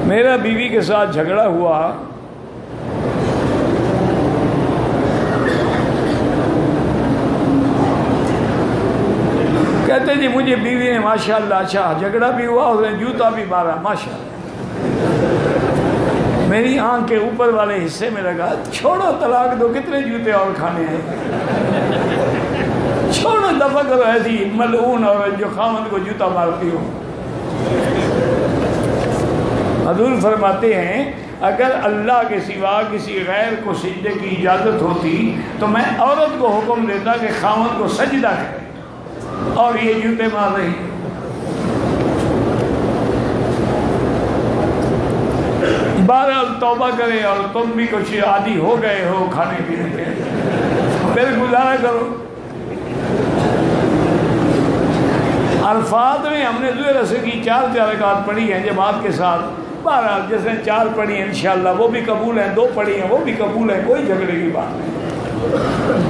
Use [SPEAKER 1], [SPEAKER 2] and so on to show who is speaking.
[SPEAKER 1] मेरा बीवी के साथ झगड़ा हुआ, कहते जी मुझे बीवी ने माशाअल्लाह अच्छा झगड़ा भी हुआ, उसने जूता भी मारा माशाअल्लाह। मेरी आंख के ऊपर वाले हिस्से में लगा, छोड़ो तलाक दो, कितने जूते और खाने हैं, छोड़ो दफा करो ऐसी मलऊन और जो खामद को जूता मारती हो। हजूर फरमाते हैं अगर अल्लाह के सिवा किसी गैर को सजदे की इजाज़त होती तो मैं औरत को हुक्म देता कि खामद को सजदा करे, और ये जूते मार रही है। बहरहाल तौबा करे, और तुम भी कुछ आदी हो गए हो खाने पीने के, फिर गुजारा करो। अल्फाज में हमने ज़ुहर असर की 4 रकात पढ़ी हैं जमात के साथ। बहरहाल जिसने 4 पढ़ी हैं इंशाअल्लाह वो भी कबूल हैं, 2 पढ़ी हैं वो भी कबूल है, कोई झगड़े की बात नहीं।